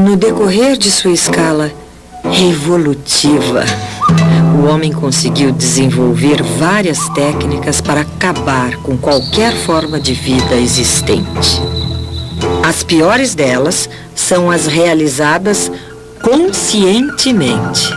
No decorrer de sua escala evolutiva, o homem conseguiu desenvolver várias técnicas para acabar com qualquer forma de vida existente. As piores delas são as realizadas conscientemente.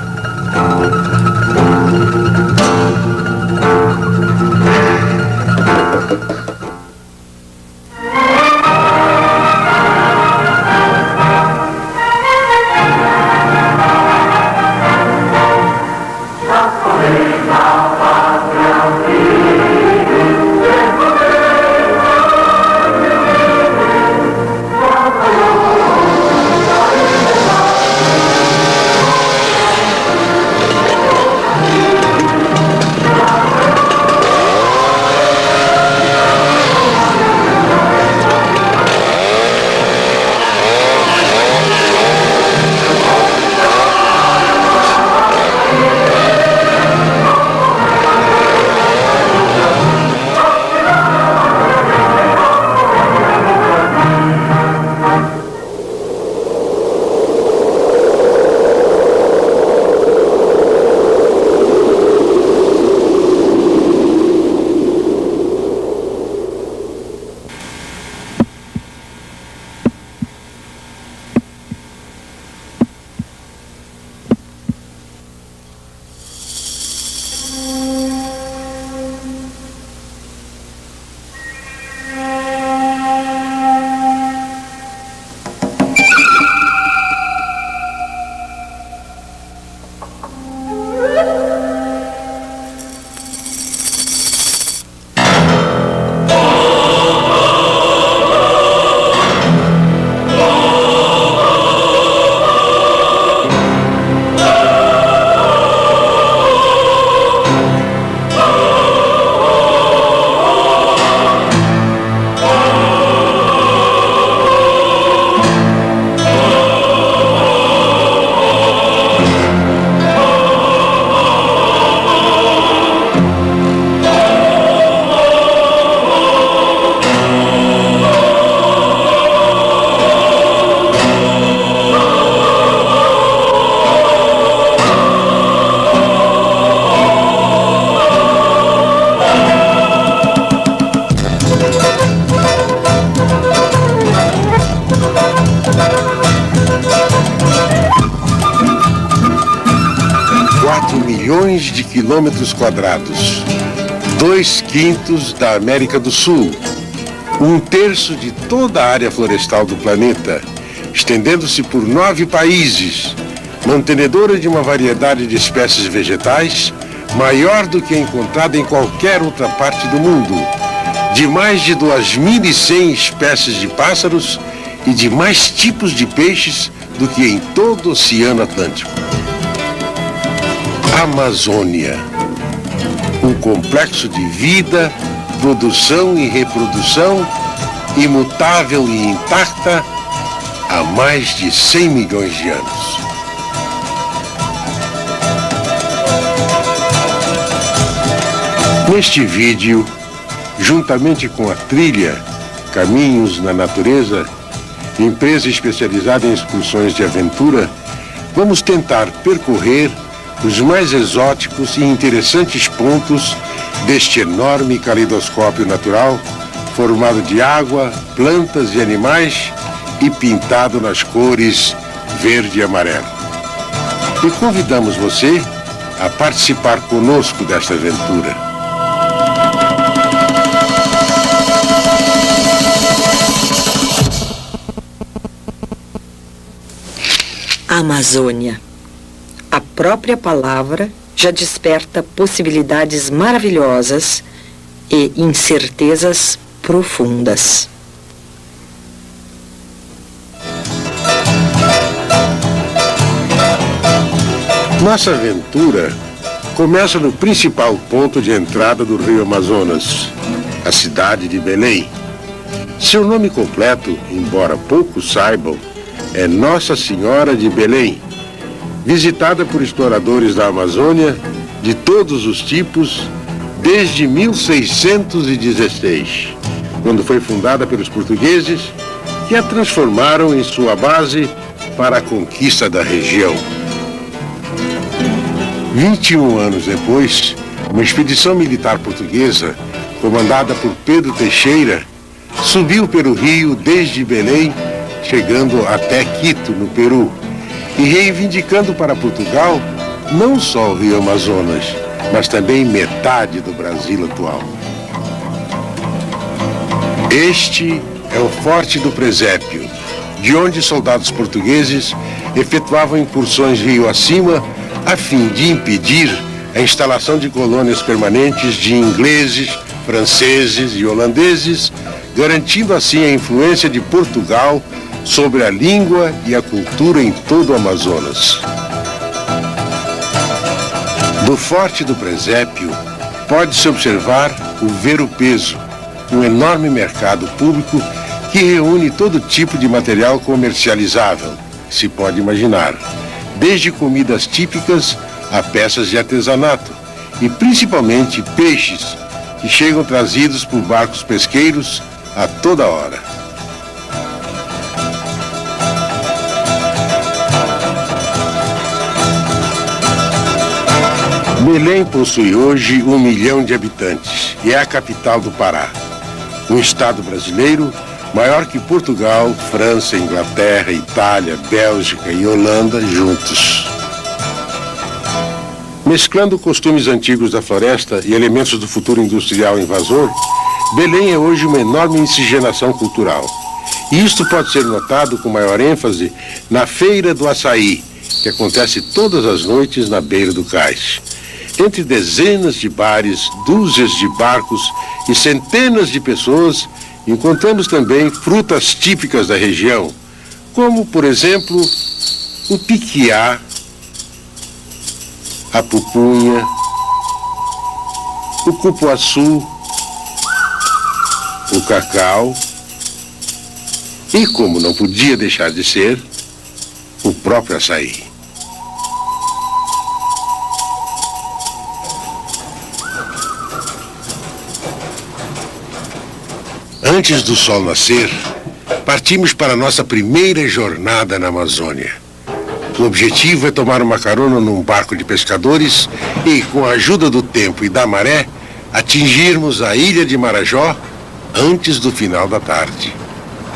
Milhões de quilômetros quadrados, 2/5 da América do Sul, 1/3 de toda a área florestal do planeta, estendendo-se por 9 países, mantenedora de uma variedade de espécies vegetais maior do que a encontrada em qualquer outra parte do mundo, de mais de 2.100 espécies de pássaros e de mais tipos de peixes do que em todo o Oceano Atlântico. Amazônia, um complexo de vida, produção e reprodução, imutável e intacta há mais de 100 milhões de anos. Neste vídeo, juntamente com a trilha Caminhos na Natureza, empresa especializada em excursões de aventura, vamos tentar percorrer os mais exóticos e interessantes pontos deste enorme caleidoscópio natural, formado de água, plantas e animais e pintado nas cores verde e amarelo. E convidamos você a participar conosco desta aventura. Amazônia. A própria palavra já desperta possibilidades maravilhosas e incertezas profundas. Nossa aventura começa no principal ponto de entrada do rio Amazonas, a cidade de Belém. Seu nome completo, embora poucos saibam, é Nossa Senhora de Belém, visitada por exploradores da Amazônia de todos os tipos desde 1616, quando foi fundada pelos portugueses, que a transformaram em sua base para a conquista da região. 21 anos depois, uma expedição militar portuguesa, comandada por Pedro Teixeira, subiu pelo rio desde Belém, chegando até Quito, no Peru, e reivindicando para Portugal não só o rio Amazonas, mas também metade do Brasil atual. Este é o Forte do Presépio, de onde soldados portugueses efetuavam incursões rio acima a fim de impedir a instalação de colônias permanentes de ingleses, franceses e holandeses, garantindo assim a influência de Portugal sobre a língua e a cultura em todo o Amazonas. Do Forte do Presépio, pode-se observar o Ver-o-Peso, um enorme mercado público que reúne todo tipo de material comercializável, se pode imaginar, desde comidas típicas a peças de artesanato e principalmente peixes que chegam trazidos por barcos pesqueiros a toda hora. Belém possui hoje 1 milhão de habitantes e é a capital do Pará. Um estado brasileiro maior que Portugal, França, Inglaterra, Itália, Bélgica e Holanda juntos. Mesclando costumes antigos da floresta e elementos do futuro industrial invasor, Belém é hoje uma enorme miscigenação cultural. E isto pode ser notado com maior ênfase na Feira do Açaí, que acontece todas as noites na beira do cais. Entre dezenas de bares, dúzias de barcos e centenas de pessoas, encontramos também frutas típicas da região, como, por exemplo, o piquiá, a pupunha, o cupuaçu, o cacau e, como não podia deixar de ser, o próprio açaí. Antes do sol nascer, partimos para nossa primeira jornada na Amazônia. O objetivo é tomar uma carona num barco de pescadores e, com a ajuda do tempo e da maré, atingirmos a ilha de Marajó antes do final da tarde.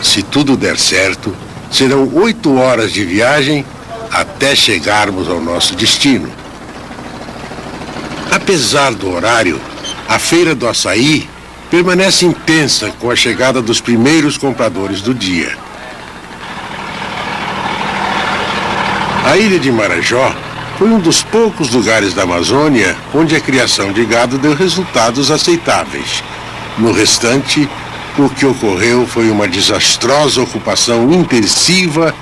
Se tudo der certo, serão 8 horas de viagem até chegarmos ao nosso destino. Apesar do horário, a Feira do Açaí permanece intensa com a chegada dos primeiros compradores do dia. A ilha de Marajó foi um dos poucos lugares da Amazônia onde a criação de gado deu resultados aceitáveis. No restante, o que ocorreu foi uma desastrosa ocupação intensiva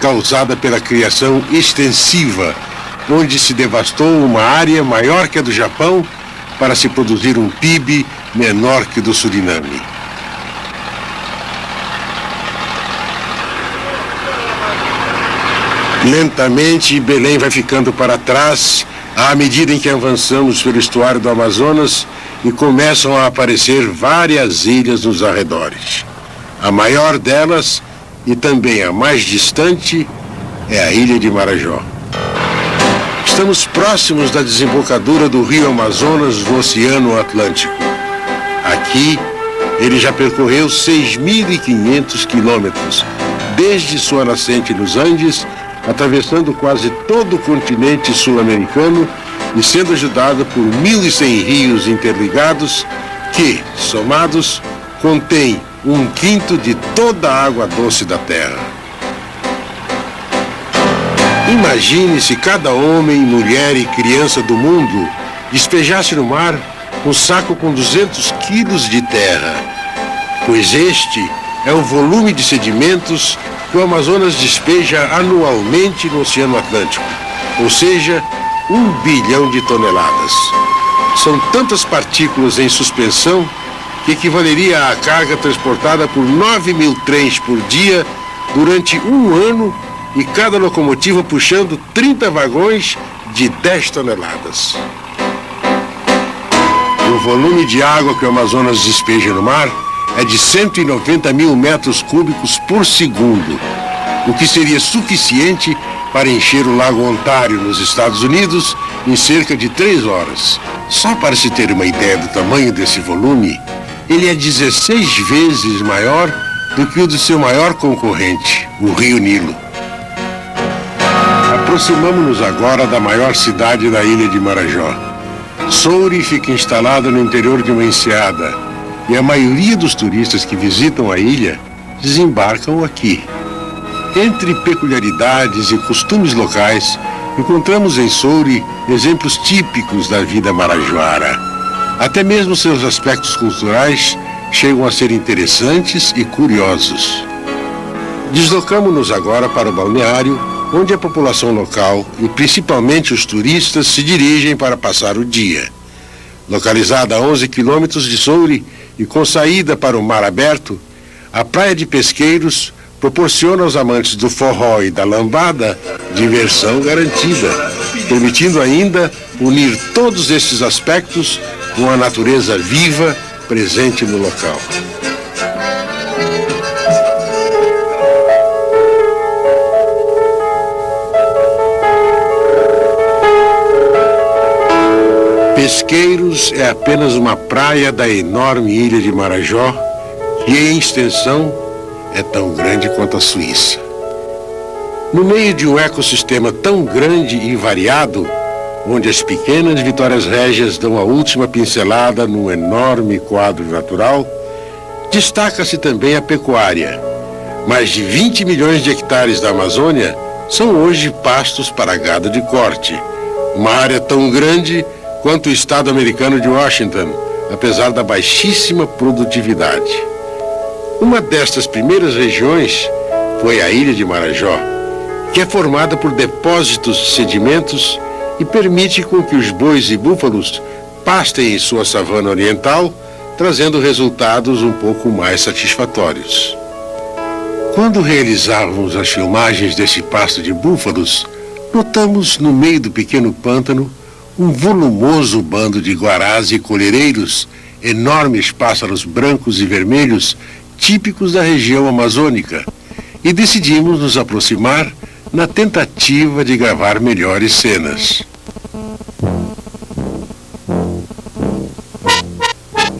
causada pela criação extensiva, onde se devastou uma área maior que a do Japão para se produzir um PIB menor que o do Suriname. Lentamente, Belém vai ficando para trás à medida em que avançamos pelo estuário do Amazonas e começam a aparecer várias ilhas nos arredores. A maior delas, e também a mais distante, é a ilha de Marajó. Estamos próximos da desembocadura do rio Amazonas no Oceano Atlântico. Aqui, ele já percorreu 6.500 quilômetros, desde sua nascente nos Andes, atravessando quase todo o continente sul-americano e sendo ajudado por 1.100 rios interligados que, somados, contêm 1/5 de toda a água doce da Terra. Imagine se cada homem, mulher e criança do mundo despejasse no mar um saco com 200 quilos de terra, pois este é o volume de sedimentos que o Amazonas despeja anualmente no Oceano Atlântico, ou seja, 1 bilhão de toneladas. São tantas partículas em suspensão que equivaleria à carga transportada por 9.000 trens por dia durante 1 ano e cada locomotiva puxando 30 vagões de 10 toneladas. O volume de água que o Amazonas despeja no mar é de 190 mil metros cúbicos por segundo. o que seria suficiente para encher o Lago Ontário, nos Estados Unidos, em cerca de 3 horas. Só para se ter uma ideia do tamanho desse volume, ele é 16 vezes maior do que o do seu maior concorrente, o Rio Nilo. Aproximamo-nos agora da maior cidade da ilha de Marajó. Soure fica instalada no interior de uma enseada e a maioria dos turistas que visitam a ilha desembarcam aqui. Entre peculiaridades e costumes locais, encontramos em Soure exemplos típicos da vida marajoara. Até mesmo seus aspectos culturais chegam a ser interessantes e curiosos. Deslocamo-nos agora para o balneário, onde a população local e principalmente os turistas se dirigem para passar o dia. Localizada a 11 quilômetros de Soure e com saída para o mar aberto, a Praia de Pesqueiros proporciona aos amantes do forró e da lambada diversão garantida, permitindo ainda unir todos estes aspectos com a natureza viva presente no local. Pesqueiros é apenas uma praia da enorme ilha de Marajó, que em extensão é tão grande quanto a Suíça. No meio de um ecossistema tão grande e variado, onde as pequenas Vitórias Régias dão a última pincelada num enorme quadro natural, destaca-se também a pecuária. Mais de 20 milhões de hectares da Amazônia são hoje pastos para gado de corte, uma área tão grande quanto o estado americano de Washington, apesar da baixíssima produtividade. Uma destas primeiras regiões foi a ilha de Marajó, que é formada por depósitos de sedimentos e permite com que os bois e búfalos pastem em sua savana oriental, trazendo resultados um pouco mais satisfatórios. Quando realizávamos as filmagens desse pasto de búfalos, notamos no meio do pequeno pântano um volumoso bando de guarás e colhereiros, enormes pássaros brancos e vermelhos, típicos da região amazônica, e decidimos nos aproximar na tentativa de gravar melhores cenas.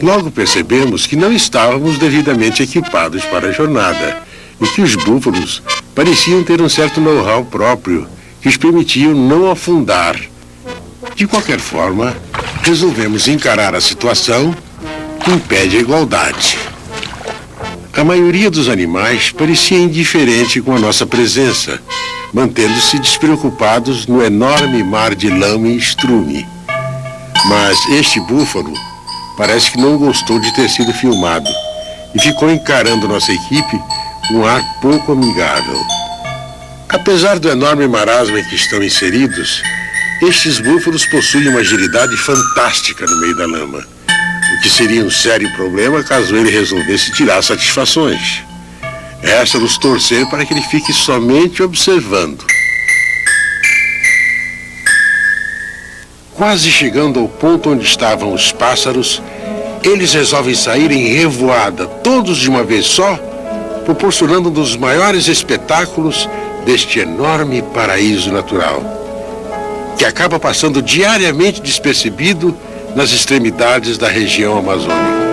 Logo percebemos que não estávamos devidamente equipados para a jornada e que os búfalos pareciam ter um certo know-how próprio que os permitiam não afundar. De qualquer forma, resolvemos encarar a situação que impede a igualdade. A maioria dos animais parecia indiferente com a nossa presença, mantendo-se despreocupados no enorme mar de lama e estrume. Mas este búfalo parece que não gostou de ter sido filmado e ficou encarando nossa equipe com um ar pouco amigável. Apesar do enorme marasmo em que estão inseridos, estes búfalos possuem uma agilidade fantástica no meio da lama, o que seria um sério problema caso ele resolvesse tirar satisfações. Resta-nos torcer para que ele fique somente observando. Quase chegando ao ponto onde estavam os pássaros, eles resolvem sair em revoada, todos de uma vez só, proporcionando um dos maiores espetáculos deste enorme paraíso natural, que acaba passando diariamente despercebido nas extremidades da região amazônica.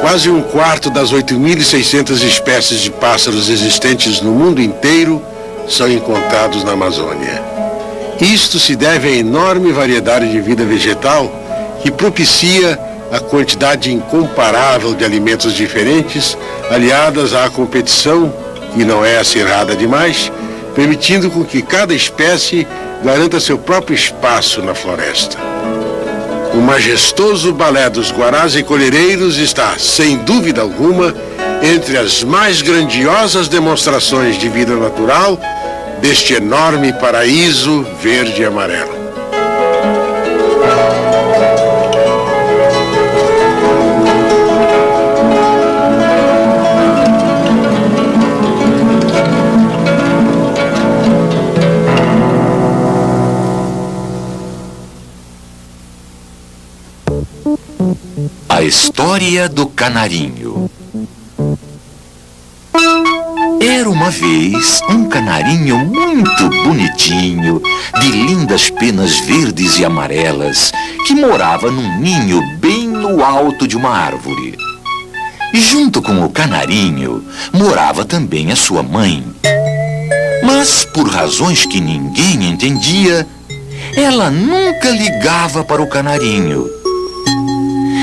Quase um quarto das 8.600 espécies de pássaros existentes no mundo inteiro são encontrados na Amazônia. Isto se deve à enorme variedade de vida vegetal que propicia a quantidade incomparável de alimentos diferentes, aliadas à competição, que não é acirrada demais, permitindo com que cada espécie garanta seu próprio espaço na floresta. O majestoso balé dos guarás e colhereiros está, sem dúvida alguma, entre as mais grandiosas demonstrações de vida natural deste enorme paraíso verde e amarelo. A história do canarinho. Era uma vez um canarinho muito bonitinho, de lindas penas verdes e amarelas, que morava num ninho bem no alto de uma árvore. E junto com o canarinho morava também a sua mãe. Mas, por razões que ninguém entendia, ela nunca ligava para o canarinho.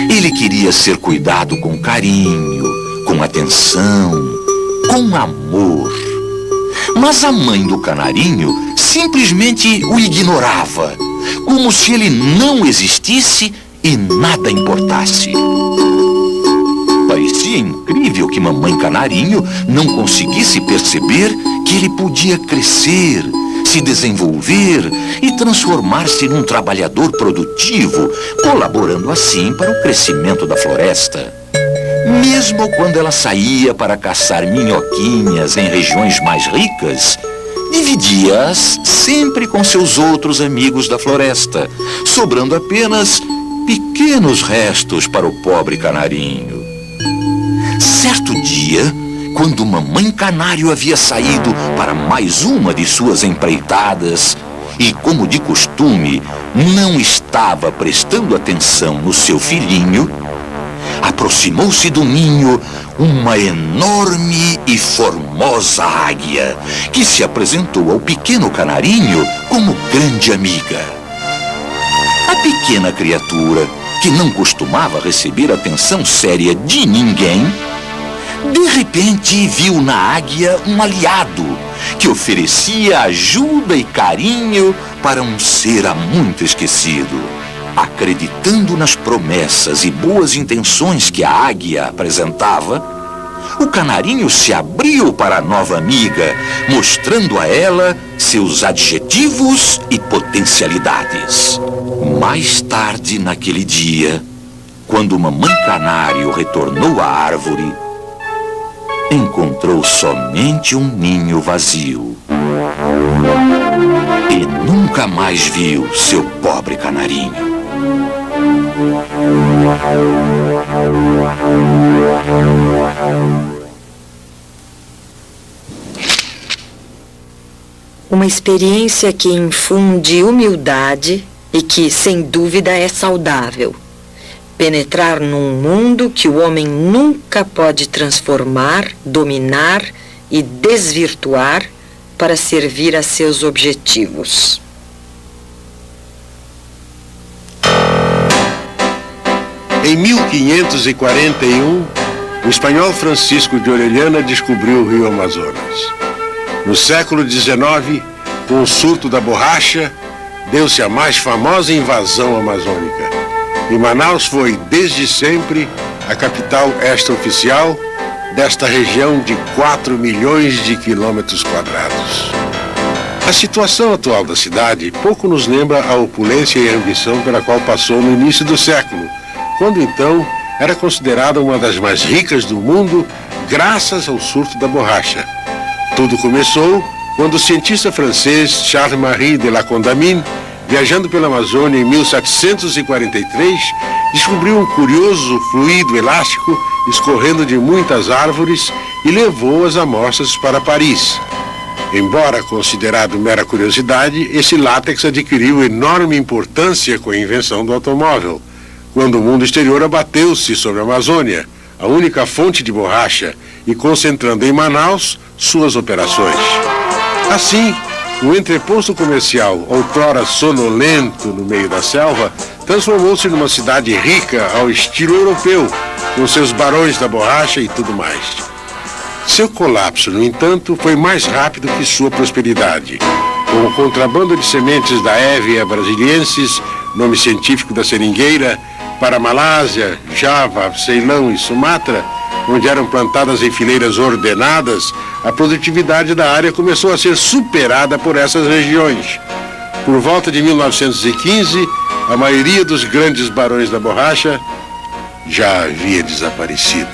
Ele queria ser cuidado com carinho, com atenção, com amor. Mas a mãe do canarinho simplesmente o ignorava, como se ele não existisse e nada importasse. Parecia incrível que mamãe canarinho não conseguisse perceber que ele podia crescer, se desenvolver e transformar-se num trabalhador produtivo, colaborando assim para o crescimento da floresta. Mesmo quando ela saía para caçar minhoquinhas em regiões mais ricas, dividia-as sempre com seus outros amigos da floresta, sobrando apenas pequenos restos para o pobre canarinho. Certo dia, quando mamãe canário havia saído para mais uma de suas empreitadas e, como de costume, não estava prestando atenção no seu filhinho, aproximou-se do ninho uma enorme e formosa águia, que se apresentou ao pequeno canarinho como grande amiga. A pequena criatura, que não costumava receber atenção séria de ninguém, de repente viu na águia um aliado que oferecia ajuda e carinho para um ser há muito esquecido. Acreditando nas promessas e boas intenções que a águia apresentava, o canarinho se abriu para a nova amiga, mostrando a ela seus adjetivos e potencialidades. Mais tarde naquele dia, quando mamãe canário retornou à árvore, encontrou somente um ninho vazio. E nunca mais viu seu pobre canarinho. Uma experiência que infunde humildade e que, sem dúvida, é saudável. Penetrar num mundo que o homem nunca pode transformar, dominar e desvirtuar para servir a seus objetivos. Em 1541, o espanhol Francisco de Orellana descobriu o rio Amazonas. No século XIX, com o surto da borracha, deu-se a mais famosa invasão amazônica. E Manaus foi, desde sempre, a capital extraoficial desta região de 4 milhões de quilômetros quadrados. A situação atual da cidade pouco nos lembra a opulência e a ambição pela qual passou no início do século, quando então era considerada uma das mais ricas do mundo, graças ao surto da borracha. Tudo começou quando o cientista francês Charles-Marie de La Condamine, viajando pela Amazônia em 1743, descobriu um curioso fluido elástico escorrendo de muitas árvores e levou as amostras para Paris. Embora considerado mera curiosidade, esse látex adquiriu enorme importância com a invenção do automóvel, quando o mundo exterior abateu-se sobre a Amazônia, a única fonte de borracha, e concentrando em Manaus suas operações. Assim, o entreposto comercial, outrora sonolento no meio da selva, transformou-se numa cidade rica ao estilo europeu, com seus barões da borracha e tudo mais. Seu colapso, no entanto, foi mais rápido que sua prosperidade. Com o contrabando de sementes da Hevea brasiliensis, nome científico da seringueira, para Malásia, Java, Ceilão e Sumatra, onde eram plantadas em fileiras ordenadas, a produtividade da área começou a ser superada por essas regiões. Por volta de 1915, a maioria dos grandes barões da borracha já havia desaparecido.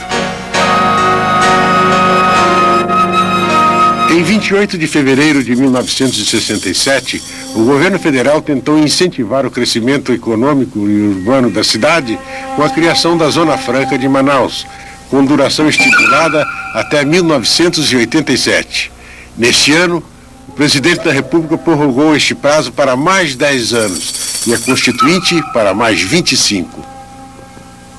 Em 28 de fevereiro de 1967, o governo federal tentou incentivar o crescimento econômico e urbano da cidade com a criação da Zona Franca de Manaus, com duração estipulada até 1987. Neste ano, o presidente da República prorrogou este prazo para mais 10 anos e a Constituinte para mais 25.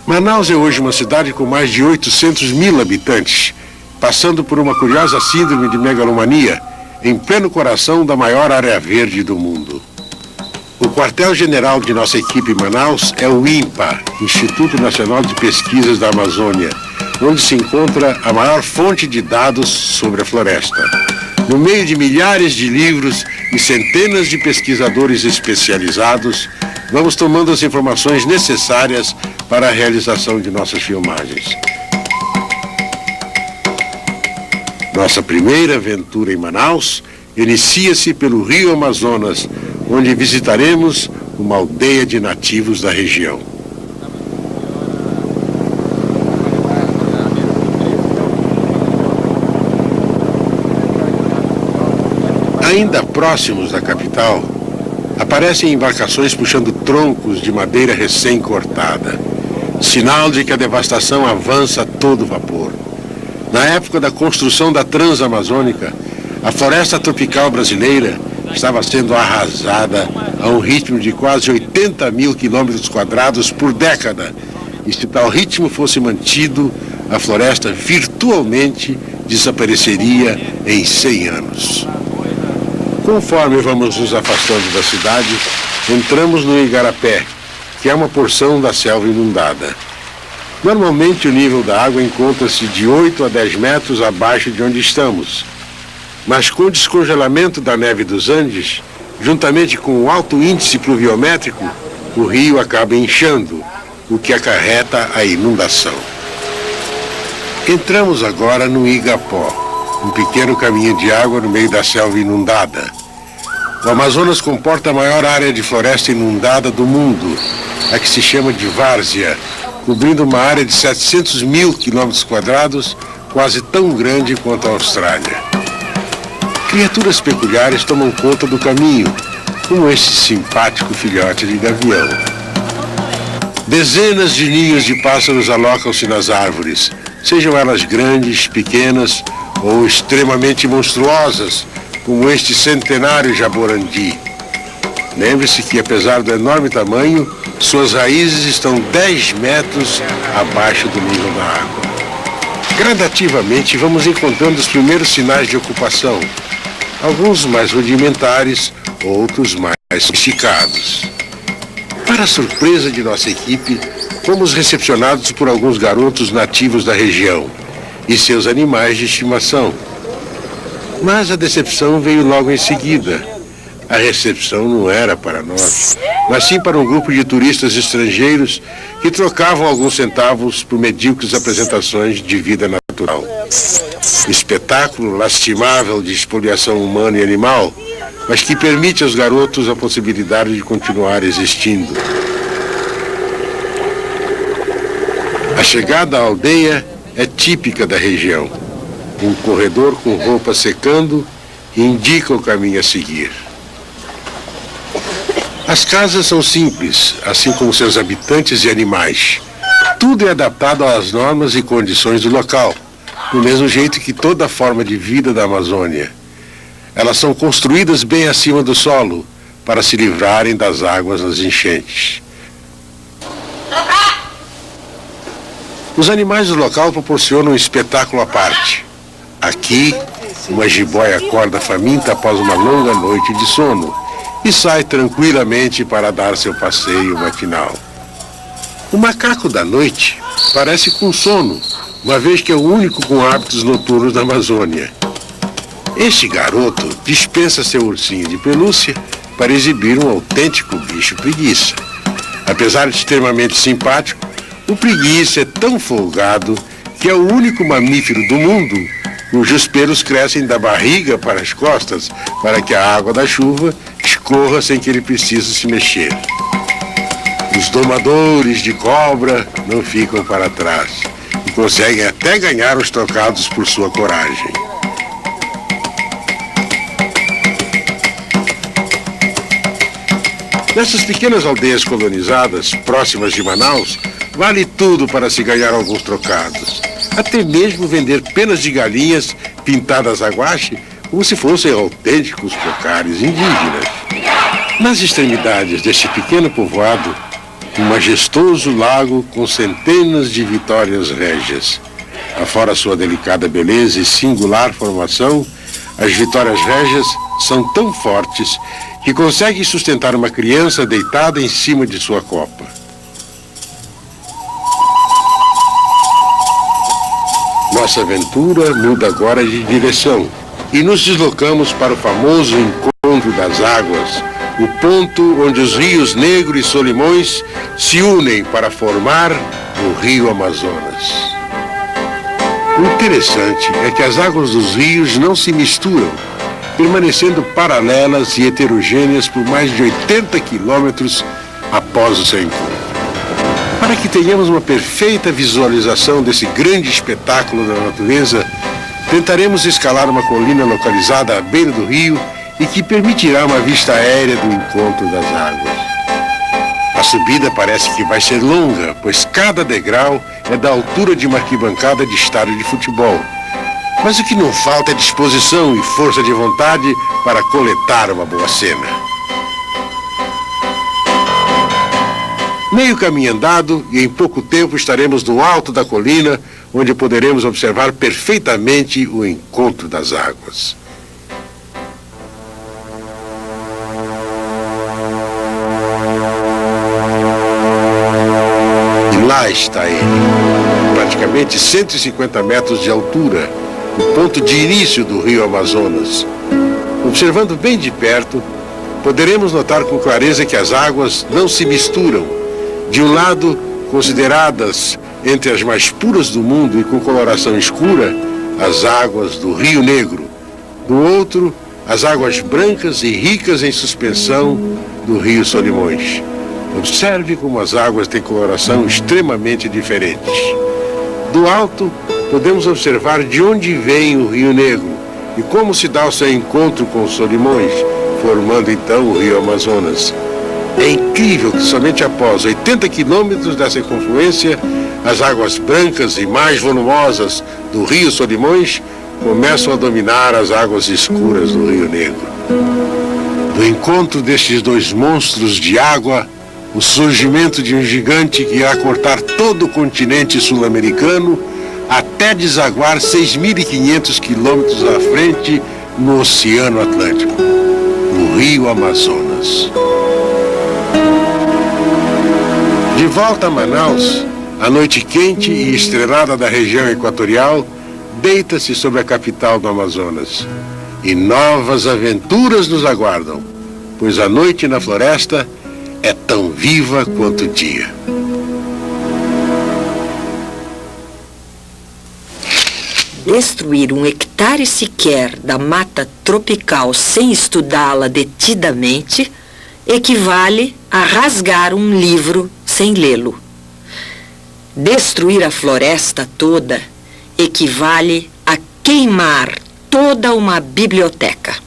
Manaus é hoje uma cidade com mais de 800 mil habitantes, passando por uma curiosa síndrome de megalomania, em pleno coração da maior área verde do mundo. O quartel-general de nossa equipe em Manaus é o INPA, Instituto Nacional de Pesquisas da Amazônia, onde se encontra a maior fonte de dados sobre a floresta. No meio de milhares de livros e centenas de pesquisadores especializados, vamos tomando as informações necessárias para a realização de nossas filmagens. Nossa primeira aventura em Manaus inicia-se pelo Rio Amazonas, onde visitaremos uma aldeia de nativos da região. Ainda próximos da capital, aparecem embarcações puxando troncos de madeira recém-cortada, sinal de que a devastação avança a todo vapor. Na época da construção da Transamazônica, a floresta tropical brasileira estava sendo arrasada a um ritmo de quase 80 mil quilômetros quadrados por década. E se tal ritmo fosse mantido, a floresta virtualmente desapareceria em 100 anos. Conforme vamos nos afastando da cidade, entramos no Igarapé, que é uma porção da selva inundada. Normalmente o nível da água encontra-se de 8 a 10 metros abaixo de onde estamos. Mas com o descongelamento da neve dos Andes, juntamente com o alto índice pluviométrico, o rio acaba inchando, o que acarreta a inundação. Entramos agora no Igapó, um pequeno caminho de água no meio da selva inundada. O Amazonas comporta a maior área de floresta inundada do mundo, a que se chama de várzea, cobrindo uma área de 700 mil quilômetros quadrados, quase tão grande quanto a Austrália. Criaturas peculiares tomam conta do caminho, como este simpático filhote de gavião. Dezenas de ninhos de pássaros alocam-se nas árvores, sejam elas grandes, pequenas ou extremamente monstruosas, como este centenário jaborandi. Lembre-se que, apesar do enorme tamanho, suas raízes estão 10 metros abaixo do nível da água. Gradativamente vamos encontrando os primeiros sinais de ocupação, alguns mais rudimentares, outros mais sofisticados. Para a surpresa de nossa equipe, fomos recepcionados por alguns garotos nativos da região e seus animais de estimação. Mas a decepção veio logo em seguida. A recepção não era para nós, mas sim para um grupo de turistas estrangeiros que trocavam alguns centavos por medíocres apresentações de vida natural. Espetáculo lastimável de expoliação humana e animal, mas que permite aos garotos a possibilidade de continuar existindo. A chegada à aldeia é típica da região. Um corredor com roupa secando indica o caminho a seguir. As casas são simples, assim como seus habitantes e animais. Tudo é adaptado às normas e condições do local, do mesmo jeito que toda forma de vida da Amazônia. Elas são construídas bem acima do solo, para se livrarem das águas nas enchentes. Os animais do local proporcionam um espetáculo à parte. Aqui, uma jiboia acorda faminta após uma longa noite de sono e sai tranquilamente para dar seu passeio matinal. O macaco da noite parece com sono, uma vez que é o único com hábitos noturnos da Amazônia. Este garoto dispensa seu ursinho de pelúcia para exibir um autêntico bicho preguiça. Apesar de extremamente simpático, o preguiça é tão folgado que é o único mamífero do mundo cujos pelos crescem da barriga para as costas para que a água da chuva escorra sem que ele precise se mexer. Os domadores de cobra não ficam para trás e conseguem até ganhar os trocados por sua coragem. Nessas pequenas aldeias colonizadas, próximas de Manaus, vale tudo para se ganhar alguns trocados. Até mesmo vender penas de galinhas pintadas a guache como se fossem autênticos cocares indígenas. Nas extremidades deste pequeno povoado, um majestoso lago com centenas de vitórias régias. Afora sua delicada beleza e singular formação, as vitórias régias são tão fortes que conseguem sustentar uma criança deitada em cima de sua copa. Nossa aventura muda agora de direção e nos deslocamos para o famoso Encontro das Águas, o ponto onde os rios Negro e Solimões se unem para formar o Rio Amazonas. O interessante é que as águas dos rios não se misturam, permanecendo paralelas e heterogêneas por mais de 80 quilômetros após o seu encontro. Para que tenhamos uma perfeita visualização desse grande espetáculo da natureza, tentaremos escalar uma colina localizada à beira do rio e que permitirá uma vista aérea do encontro das águas. A subida parece que vai ser longa, pois cada degrau é da altura de uma arquibancada de estádio de futebol. Mas o que não falta é disposição e força de vontade para coletar uma boa cena. Meio caminho andado e em pouco tempo estaremos no alto da colina, onde poderemos observar perfeitamente o encontro das águas. E lá está ele, praticamente 150 metros de altura, o ponto de início do Rio Amazonas. Observando bem de perto, poderemos notar com clareza que as águas não se misturam. De um lado, consideradas entre as mais puras do mundo e com coloração escura, as águas do Rio Negro. Do outro, as águas brancas e ricas em suspensão do Rio Solimões. Observe como as águas têm coloração extremamente diferentes. Do alto, podemos observar de onde vem o Rio Negro e como se dá o seu encontro com os Solimões, formando então o Rio Amazonas. É incrível que somente após 80 quilômetros dessa confluência, as águas brancas e mais volumosas do Rio Solimões começam a dominar as águas escuras do Rio Negro. Do encontro destes dois monstros de água, o surgimento de um gigante que irá cortar todo o continente sul-americano até desaguar 6.500 quilômetros à frente no Oceano Atlântico, o Rio Amazonas. De volta a Manaus, a noite quente e estrelada da região equatorial deita-se sobre a capital do Amazonas. E novas aventuras nos aguardam, pois a noite na floresta é tão viva quanto o dia. Destruir um hectare sequer da mata tropical sem estudá-la detidamente equivale a rasgar um livro sem lê-lo. Destruir a floresta toda equivale a queimar toda uma biblioteca.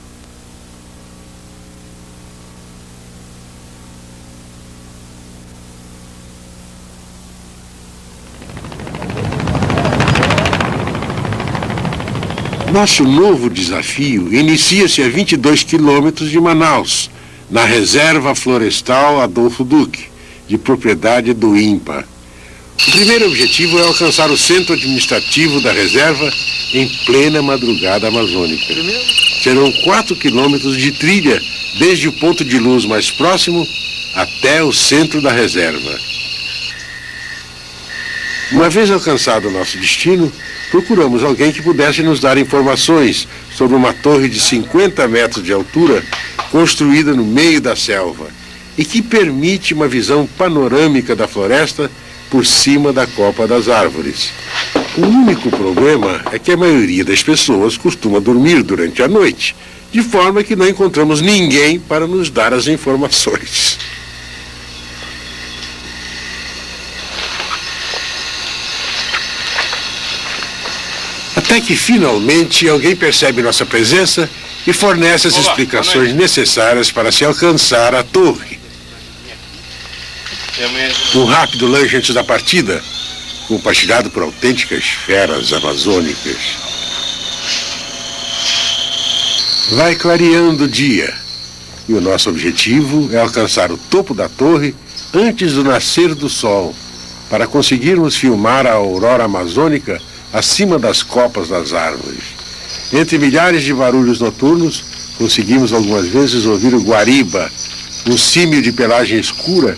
Nosso novo desafio inicia-se a 22 quilômetros de Manaus, na Reserva Florestal Adolfo Duque, de propriedade do INPA. O primeiro objetivo é alcançar o centro administrativo da reserva em plena madrugada amazônica. Serão 4 quilômetros de trilha, desde o ponto de luz mais próximo até o centro da reserva. Uma vez alcançado o nosso destino, procuramos alguém que pudesse nos dar informações sobre uma torre de 50 metros de altura construída no meio da selva e que permite uma visão panorâmica da floresta por cima da copa das árvores. O único problema é que a maioria das pessoas costuma dormir durante a noite, de forma que não encontramos ninguém para nos dar as informações. Até que finalmente alguém percebe nossa presença e fornece as explicações necessárias para se alcançar a torre. Um rápido lanche antes da partida, compartilhado por autênticas feras amazônicas. Vai clareando o dia e o nosso objetivo é alcançar o topo da torre antes do nascer do sol, para conseguirmos filmar a aurora amazônica acima das copas das árvores. Entre milhares de barulhos noturnos, conseguimos algumas vezes ouvir o guariba, um símio de pelagem escura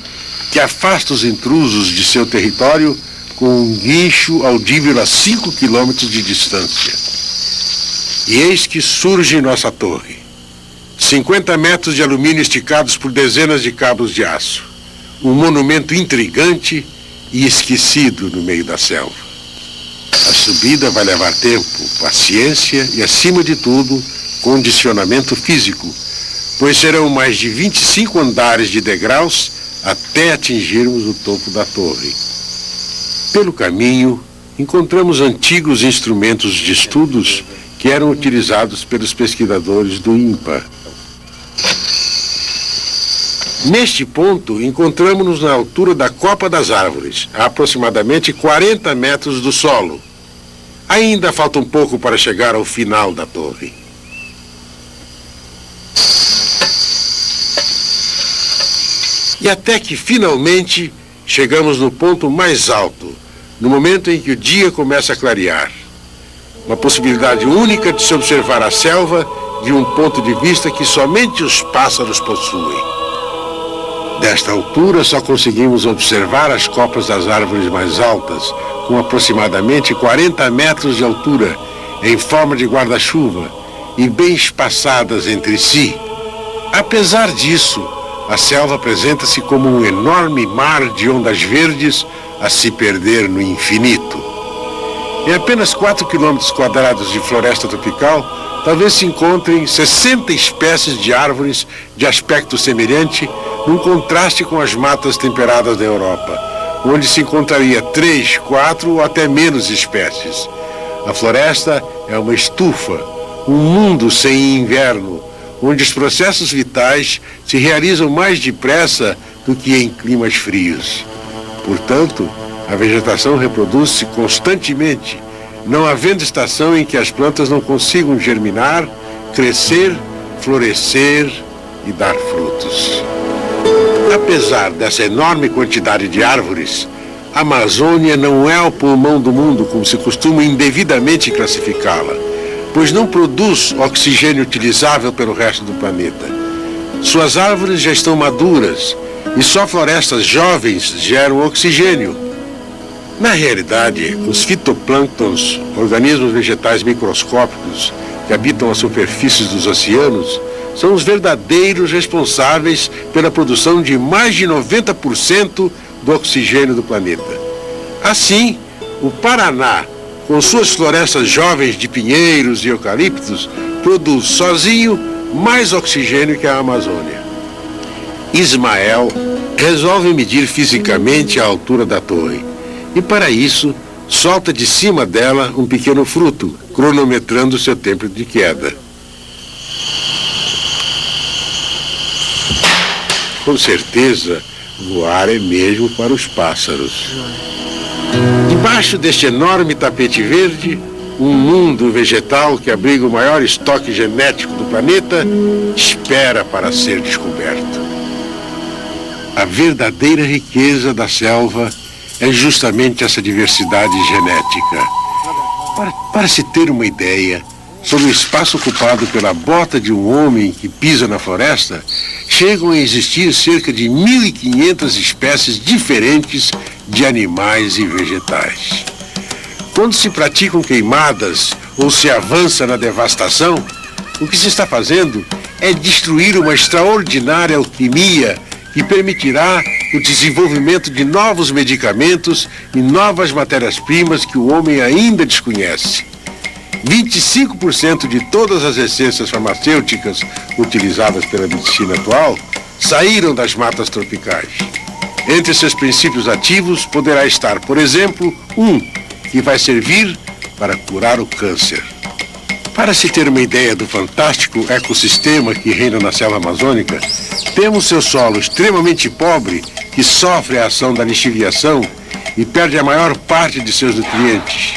que afasta os intrusos de seu território com um guincho audível a 5 quilômetros de distância. E eis que surge nossa torre. 50 metros de alumínio esticados por dezenas de cabos de aço. Um monumento intrigante e esquecido no meio da selva. A subida vai levar tempo, paciência e, acima de tudo, condicionamento físico, pois serão mais de 25 andares de degraus até atingirmos o topo da torre. Pelo caminho, encontramos antigos instrumentos de estudos que eram utilizados pelos pesquisadores do INPA. Neste ponto, encontramos-nos na altura da copa das árvores, a aproximadamente 40 metros do solo. Ainda falta um pouco para chegar ao final da torre. E até que, finalmente, chegamos no ponto mais alto, no momento em que o dia começa a clarear. Uma possibilidade única de se observar a selva de um ponto de vista que somente os pássaros possuem. Desta altura, só conseguimos observar as copas das árvores mais altas, com aproximadamente 40 metros de altura, em forma de guarda-chuva e bem espaçadas entre si. Apesar disso, a selva apresenta-se como um enorme mar de ondas verdes a se perder no infinito. Em apenas 4 quilômetros quadrados de floresta tropical, talvez se encontrem 60 espécies de árvores de aspecto semelhante, num contraste com as matas temperadas da Europa, onde se encontraria 3, 4 ou até menos espécies. A floresta é uma estufa, um mundo sem inverno, onde os processos vitais se realizam mais depressa do que em climas frios. Portanto, a vegetação reproduz-se constantemente, não havendo estação em que as plantas não consigam germinar, crescer, florescer e dar frutos. Apesar dessa enorme quantidade de árvores, a Amazônia não é o pulmão do mundo, como se costuma indevidamente classificá-la, pois não produz oxigênio utilizável pelo resto do planeta. Suas árvores já estão maduras e só florestas jovens geram oxigênio. Na realidade, os fitoplânctons, organismos vegetais microscópicos que habitam as superfícies dos oceanos, são os verdadeiros responsáveis pela produção de mais de 90% do oxigênio do planeta. Assim, o Paraná, com suas florestas jovens de pinheiros e eucaliptos, produz sozinho mais oxigênio que a Amazônia. Ismael resolve medir fisicamente a altura da torre e, para isso, solta de cima dela um pequeno fruto, cronometrando seu tempo de queda. Com certeza, voar é mesmo para os pássaros. Debaixo deste enorme tapete verde, um mundo vegetal que abriga o maior estoque genético do planeta espera para ser descoberto. A verdadeira riqueza da selva é justamente essa diversidade genética. Para se ter uma ideia, sobre o espaço ocupado pela bota de um homem que pisa na floresta, chegam a existir cerca de 1.500 espécies diferentes de animais e vegetais. Quando se praticam queimadas ou se avança na devastação, o que se está fazendo é destruir uma extraordinária alquimia que permitirá o desenvolvimento de novos medicamentos e novas matérias-primas que o homem ainda desconhece. 25% de todas as essências farmacêuticas utilizadas pela medicina atual saíram das matas tropicais. Entre seus princípios ativos poderá estar, por exemplo, que vai servir para curar o câncer. Para se ter uma ideia do fantástico ecossistema que reina na selva amazônica, temos seu solo extremamente pobre, que sofre a ação da lixiviação e perde a maior parte de seus nutrientes.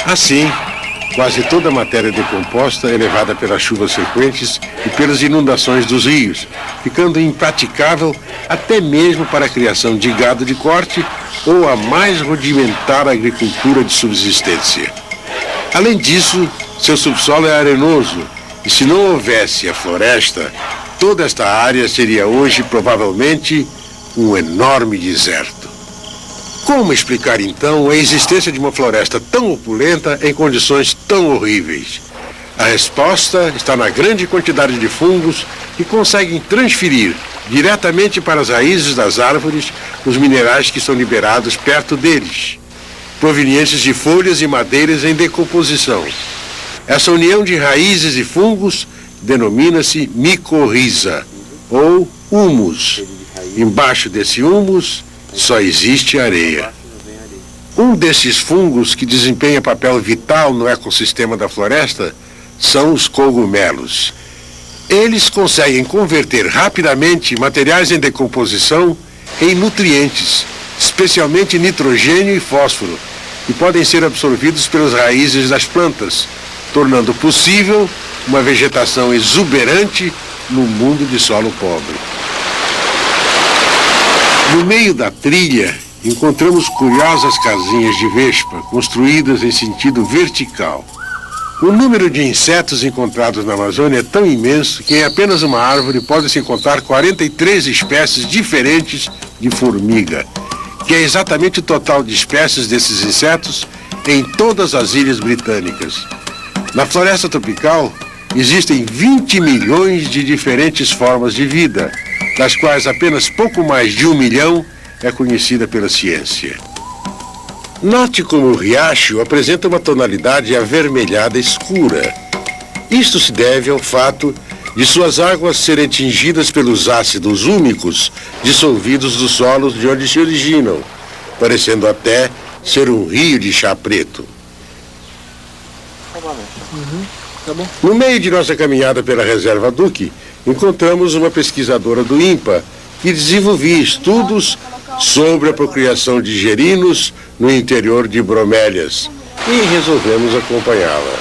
Assim, quase toda a matéria decomposta é levada pelas chuvas frequentes e pelas inundações dos rios, ficando impraticável até mesmo para a criação de gado de corte ou a mais rudimentar agricultura de subsistência. Além disso, seu subsolo é arenoso e se não houvesse a floresta, toda esta área seria hoje provavelmente um enorme deserto. Como explicar então a existência de uma floresta tão opulenta em condições tão horríveis? A resposta está na grande quantidade de fungos que conseguem transferir diretamente para as raízes das árvores os minerais que são liberados perto deles, provenientes de folhas e madeiras em decomposição. Essa união de raízes e fungos denomina-se micorriza, ou humus. Embaixo desse humus só existe areia. Um desses fungos que desempenha papel vital no ecossistema da floresta são os cogumelos. Eles conseguem converter rapidamente materiais em decomposição em nutrientes, especialmente nitrogênio e fósforo, que podem ser absorvidos pelas raízes das plantas, tornando possível uma vegetação exuberante no mundo de solo pobre. No meio da trilha, encontramos curiosas casinhas de vespa, construídas em sentido vertical. O número de insetos encontrados na Amazônia é tão imenso que em apenas uma árvore pode-se encontrar 43 espécies diferentes de formiga, que é exatamente o total de espécies desses insetos em todas as ilhas britânicas. Na floresta tropical, existem 20 milhões de diferentes formas de vida, das quais apenas pouco mais de 1 milhão é conhecida pela ciência. Note como o riacho apresenta uma tonalidade avermelhada escura. Isto se deve ao fato de suas águas serem tingidas pelos ácidos úmicos dissolvidos dos solos de onde se originam, parecendo até ser um rio de chá preto. No meio de nossa caminhada pela Reserva Duque, encontramos uma pesquisadora do INPA que desenvolvia estudos sobre a procriação de gerinos no interior de bromélias e resolvemos acompanhá-la.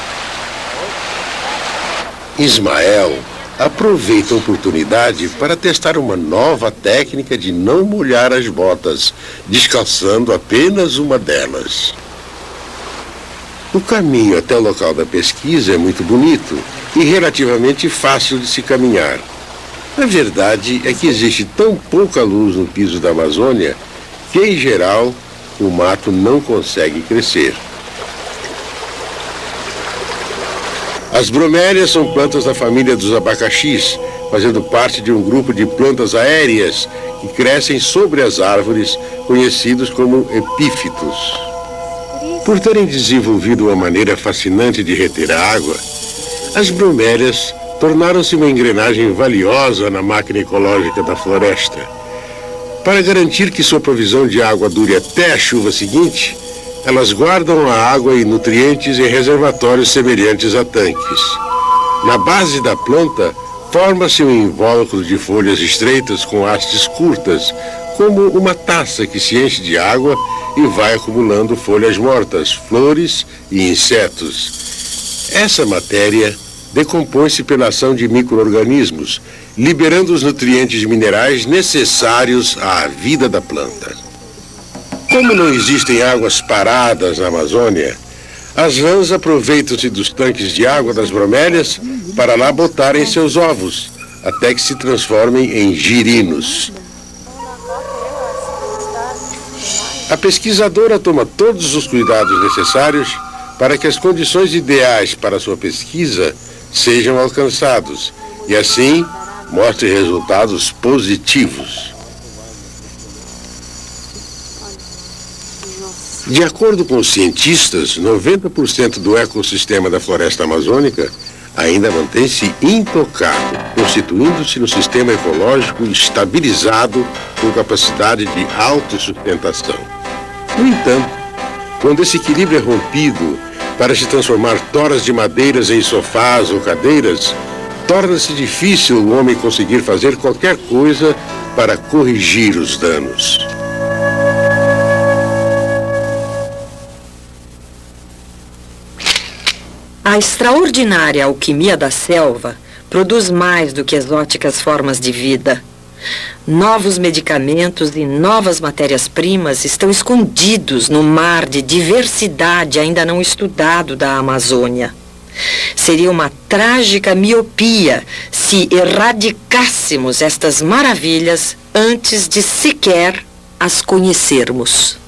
Ismael aproveita a oportunidade para testar uma nova técnica de não molhar as botas, descalçando apenas uma delas. O caminho até o local da pesquisa é muito bonito e relativamente fácil de se caminhar. A verdade é que existe tão pouca luz no piso da Amazônia que, em geral, o mato não consegue crescer. As bromélias são plantas da família dos abacaxis, fazendo parte de um grupo de plantas aéreas que crescem sobre as árvores, conhecidos como epífitos. Por terem desenvolvido uma maneira fascinante de reter a água, as bromélias tornaram-se uma engrenagem valiosa na máquina ecológica da floresta. Para garantir que sua provisão de água dure até a chuva seguinte, elas guardam a água e nutrientes em reservatórios semelhantes a tanques. Na base da planta, forma-se um invólucro de folhas estreitas com hastes curtas, como uma taça que se enche de água e vai acumulando folhas mortas, flores e insetos. Essa matéria decompõe-se pela ação de micro-organismos, liberando os nutrientes minerais necessários à vida da planta. Como não existem águas paradas na Amazônia, as rãs aproveitam-se dos tanques de água das bromélias para lá botarem seus ovos, até que se transformem em girinos. A pesquisadora toma todos os cuidados necessários para que as condições ideais para sua pesquisa sejam alcançados e, assim, mostre resultados positivos. De acordo com os cientistas, 90% do ecossistema da floresta amazônica ainda mantém-se intocado, constituindo-se no sistema ecológico estabilizado com capacidade de autossustentação. No entanto, quando esse equilíbrio é rompido para se transformar toras de madeiras em sofás ou cadeiras, torna-se difícil o homem conseguir fazer qualquer coisa para corrigir os danos. A extraordinária alquimia da selva produz mais do que exóticas formas de vida. Novos medicamentos e novas matérias-primas estão escondidos no mar de diversidade ainda não estudado da Amazônia. Seria uma trágica miopia se erradicássemos estas maravilhas antes de sequer as conhecermos.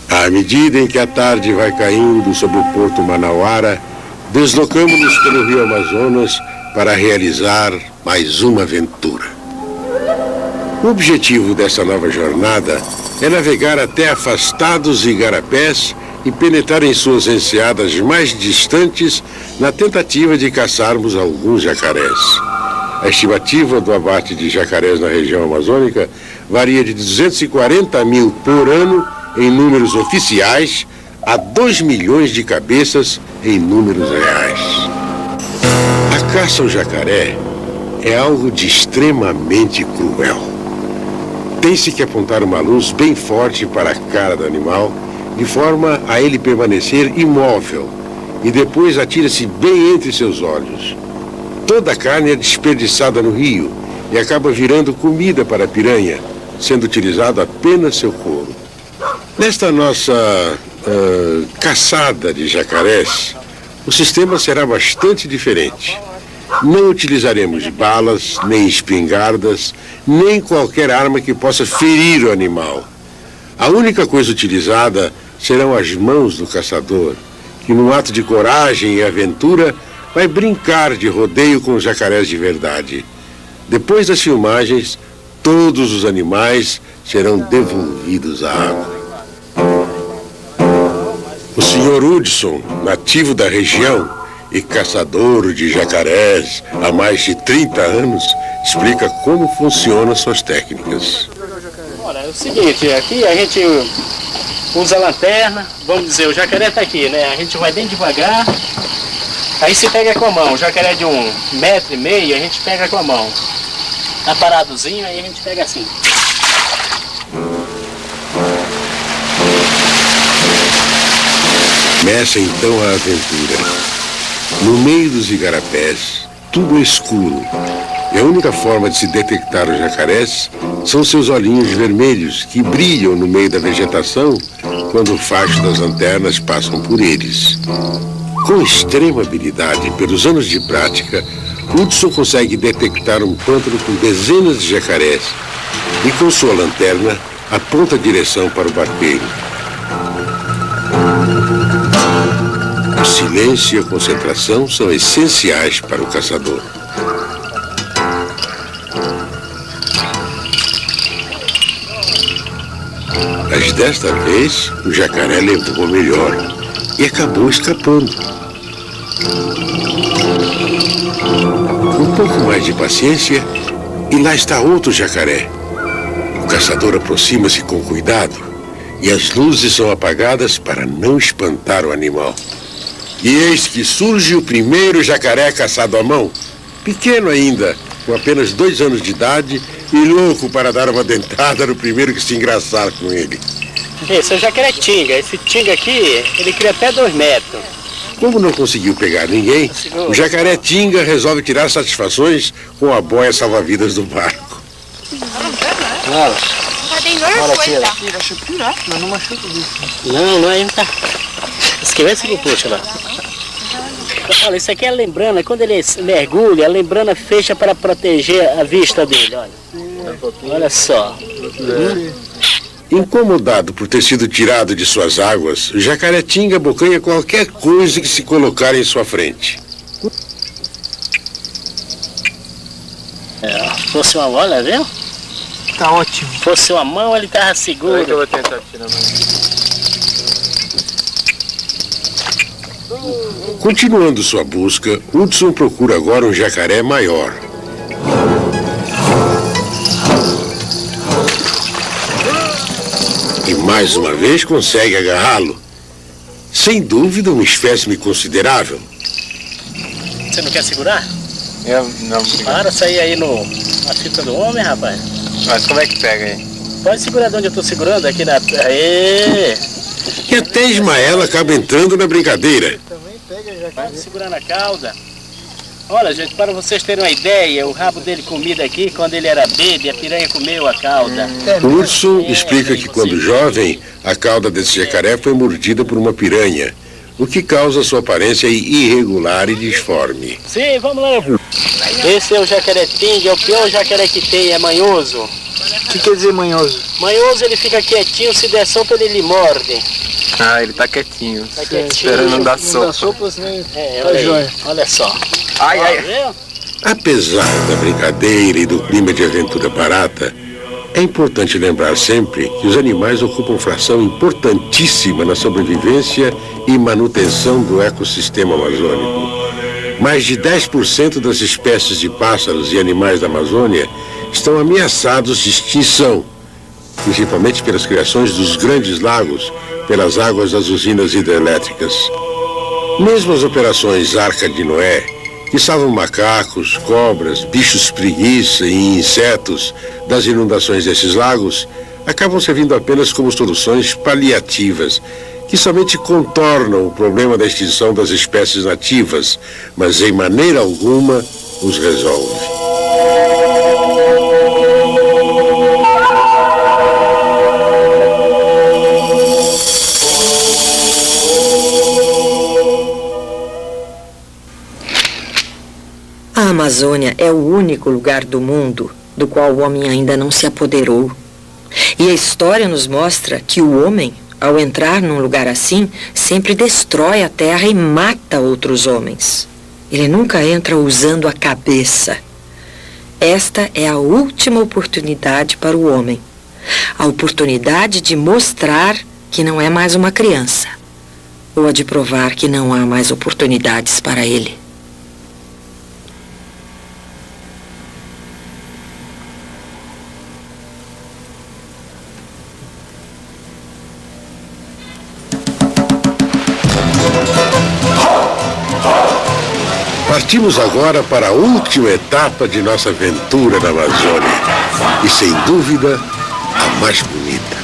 À medida em que a tarde vai caindo sobre o porto Manauara, deslocamos-nos pelo rio Amazonas para realizar mais uma aventura. O objetivo dessa nova jornada é navegar até afastados igarapés e penetrar em suas enseadas mais distantes na tentativa de caçarmos alguns jacarés. A estimativa do abate de jacarés na região amazônica varia de 240 mil por ano em números oficiais a 2 milhões de cabeças em números reais. A caça ao jacaré é algo de extremamente cruel. Tem-se que apontar uma luz bem forte para a cara do animal, de forma a ele permanecer imóvel, e depois atira-se bem entre seus olhos. Toda a carne é desperdiçada no rio e acaba virando comida para a piranha, sendo utilizado apenas seu couro. Nesta nossa caçada de jacarés, o sistema será bastante diferente. Não utilizaremos balas, nem espingardas, nem qualquer arma que possa ferir o animal. A única coisa utilizada serão as mãos do caçador, que num ato de coragem e aventura vai brincar de rodeio com os jacarés de verdade. Depois das filmagens, todos os animais serão devolvidos à água. O Sr. Hudson, nativo da região e caçador de jacarés há mais de 30 anos, explica como funcionam suas técnicas. Olha, é o seguinte, aqui a gente usa a lanterna, vamos dizer, o jacaré está aqui, né? A gente vai bem devagar, aí se pega com a mão. O jacaré de 1,5 metro, a gente pega com a mão. Tá paradozinho, aí a gente pega assim. Começa então a aventura. No meio dos igarapés, tudo é escuro. E a única forma de se detectar os jacarés são seus olhinhos vermelhos que brilham no meio da vegetação quando o facho das lanternas passam por eles. Com extrema habilidade, pelos anos de prática, Hudson consegue detectar um pântano com dezenas de jacarés e com sua lanterna aponta a direção para o barqueiro. O silêncio e a concentração são essenciais para o caçador. Mas desta vez, o jacaré levou melhor e acabou escapando. Um pouco mais de paciência e lá está outro jacaré. O caçador aproxima-se com cuidado e as luzes são apagadas para não espantar o animal. E eis que surge o primeiro jacaré caçado à mão, pequeno ainda, com apenas 2 anos de idade e louco para dar uma dentada no primeiro que se engraçar com ele. Esse é o jacaré tinga. Esse tinga aqui, ele cria até 2 metros. Como não conseguiu pegar ninguém, o jacaré tinga resolve tirar satisfações com a boia salva-vidas do barco. Olha. Não, aí não tá. Esquece que puxa lá. Olha, isso aqui é a lembrana. Quando ele mergulha, a lembrana fecha para proteger a vista dele, olha. Olha só. Incomodado por ter sido tirado de suas águas, o jacaré tinga abocanha qualquer coisa que se colocar em sua frente. Se fosse uma bola, viu? Tá ótimo. Se fosse uma mão, ele tava seguro. Peraí que eu vou tentar tirar Continuando sua busca, Hudson procura agora um jacaré maior. e mais uma vez consegue agarrá-lo. Sem dúvida, uma espécime considerável. Você não quer segurar? Eu não. Para sair aí na fita do homem, rapaz. Mas como é que pega aí? Pode segurar de onde eu tô segurando, aqui na... Aê! E até Ismael acaba entrando na brincadeira. Também pega, já Pode segurar na cauda. Olha, gente, para vocês terem uma ideia, o rabo dele comida aqui, quando ele era bebê, a piranha comeu a cauda. O urso explica que quando jovem, a cauda desse jacaré foi mordida por uma piranha, o que causa sua aparência irregular e disforme. Sim, vamos lá. Esse é o jacaré ting, é o pior jacaré que tem, é manhoso. O que quer dizer manhoso? Manhoso, ele fica quietinho, se der sopa ele lhe morde. Ah, ele tá quietinho. Tá quietinho. Esperando não dar Não sopa. dá sopa, senão... É, olha aí, olha só. Ai, Ó, ai. viu? Apesar da brincadeira e do clima de aventura barata, é importante lembrar sempre que os animais ocupam fração importantíssima na sobrevivência e manutenção do ecossistema amazônico. Mais de 10% das espécies de pássaros e animais da Amazônia estão ameaçados de extinção, principalmente pelas criações dos grandes lagos, pelas águas das usinas hidrelétricas. Mesmo as operações Arca de Noé, que salvam macacos, cobras, bichos preguiça e insetos das inundações desses lagos, acabam servindo apenas como soluções paliativas, que somente contornam o problema da extinção das espécies nativas, mas em maneira alguma os resolve. A Amazônia é o único lugar do mundo do qual o homem ainda não se apoderou. E a história nos mostra que o homem, ao entrar num lugar assim, sempre destrói a terra e mata outros homens. Ele nunca entra usando a cabeça. Esta é a última oportunidade para o homem. A oportunidade de mostrar que não é mais uma criança. Ou a de provar que não há mais oportunidades para ele. Partimos agora para a última etapa de nossa aventura na Amazônia. E, sem dúvida, a mais bonita.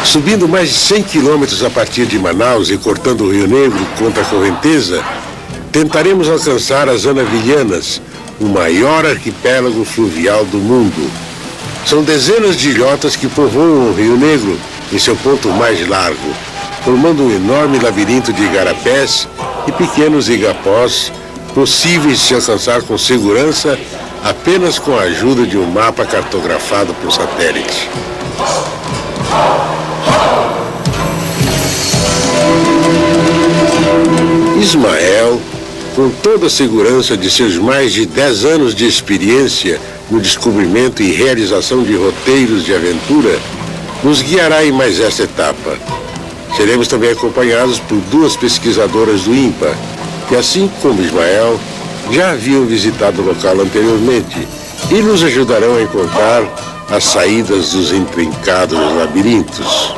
Subindo mais de 100 quilômetros a partir de Manaus e cortando o Rio Negro contra a correnteza, tentaremos alcançar as Anavilhanas, o maior arquipélago fluvial do mundo. São dezenas de ilhotas que povoam o Rio Negro em seu ponto mais largo, formando um enorme labirinto de igarapés e pequenos igapós, possíveis de se alcançar com segurança apenas com a ajuda de um mapa cartografado por satélite. Ismael, com toda a segurança de seus mais de 10 anos de experiência no descobrimento e realização de roteiros de aventura, nos guiará em mais esta etapa. Seremos também acompanhados por duas pesquisadoras do INPA, que, assim como Ismael, já haviam visitado o local anteriormente e nos ajudarão a encontrar as saídas dos intrincados labirintos.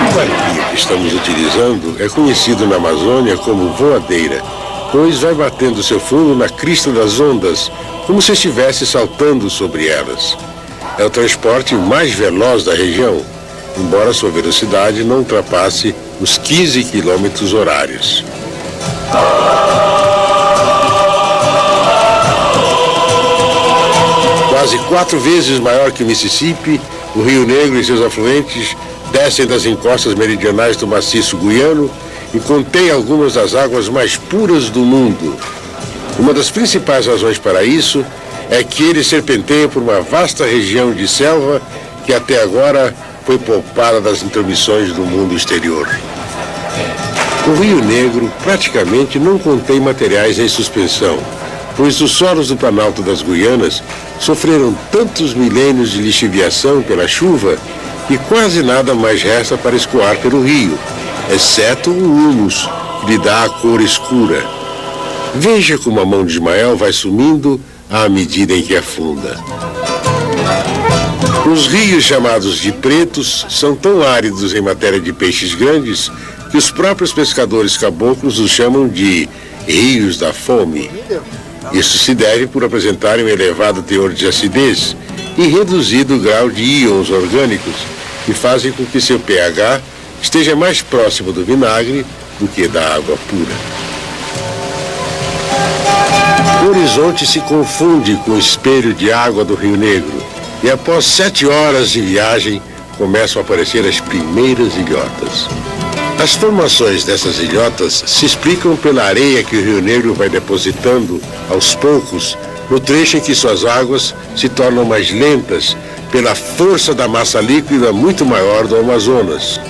O barquinho que estamos utilizando é conhecido na Amazônia como voadeira, pois vai batendo seu fundo na crista das ondas, como se estivesse saltando sobre elas. É o transporte mais veloz da região, embora sua velocidade não ultrapasse os 15 quilômetros horários. Quase 4 vezes maior que o Mississippi, o Rio Negro e seus afluentes descem das encostas meridionais do maciço guiano e contém algumas das águas mais puras do mundo. Uma das principais razões para isso é que ele serpenteia por uma vasta região de selva que até agora foi poupada das intromissões do mundo exterior. O Rio Negro praticamente não contém materiais em suspensão, pois os solos do Planalto das Guianas sofreram tantos milênios de lixiviação pela chuva que quase nada mais resta para escoar pelo rio, exceto o humus, que lhe dá a cor escura. Veja como a mão de Ismael vai sumindo à medida em que afunda. Os rios chamados de pretos são tão áridos em matéria de peixes grandes que os próprios pescadores caboclos os chamam de rios da fome. Isso se deve por apresentarem um elevado teor de acidez e reduzido grau de íons orgânicos, que fazem com que seu pH esteja mais próximo do vinagre do que da água pura. O horizonte se confunde com o espelho de água do Rio Negro e após 7 horas de viagem começam a aparecer as primeiras ilhotas. As formações dessas ilhotas se explicam pela areia que o Rio Negro vai depositando aos poucos no trecho em que suas águas se tornam mais lentas pela força da massa líquida muito maior do Amazonas.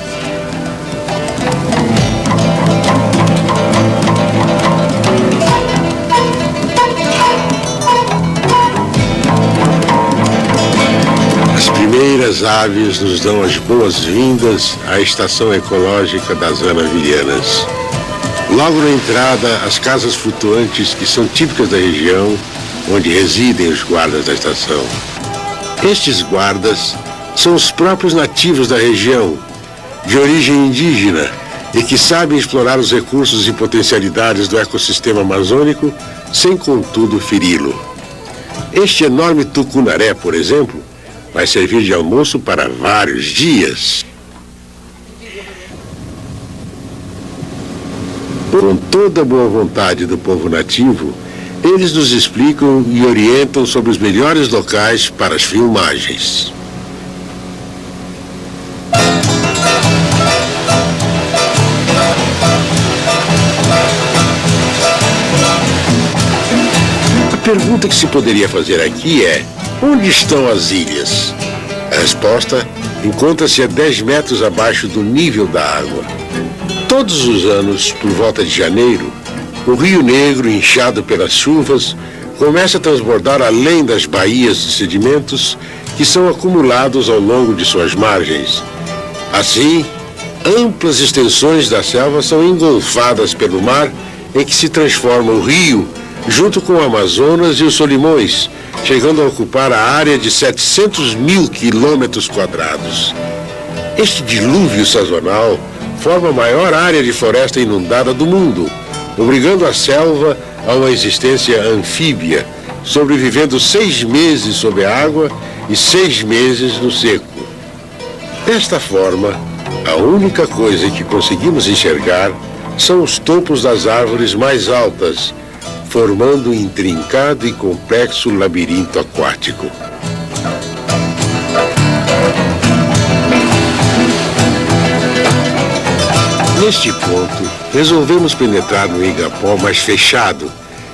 As primeiras aves nos dão as boas-vindas à estação ecológica das Anavilhanas. Logo na entrada, as casas flutuantes que são típicas da região, onde residem os guardas da estação. Estes guardas são os próprios nativos da região, de origem indígena, e que sabem explorar os recursos e potencialidades do ecossistema amazônico, sem contudo feri-lo. Este enorme tucunaré, por exemplo, vai servir de almoço para vários dias. Com toda a boa vontade do povo nativo, eles nos explicam e orientam sobre os melhores locais para as filmagens. A pergunta que se poderia fazer aqui é: onde estão as ilhas? A resposta encontra-se a 10 metros abaixo do nível da água. Todos os anos, por volta de janeiro, o Rio Negro, inchado pelas chuvas, começa a transbordar além das baías de sedimentos que são acumulados ao longo de suas margens. Assim, amplas extensões da selva são engolfadas pelo mar, em que se transforma o rio, junto com o Amazonas e os Solimões, chegando a ocupar a área de 700 mil quilômetros quadrados. Este dilúvio sazonal forma a maior área de floresta inundada do mundo, obrigando a selva a uma existência anfíbia, sobrevivendo 6 meses sob a água e 6 meses no seco. Desta forma, a única coisa que conseguimos enxergar são os topos das árvores mais altas, formando um intrincado e complexo labirinto aquático. Neste ponto, resolvemos penetrar no igapó mais fechado,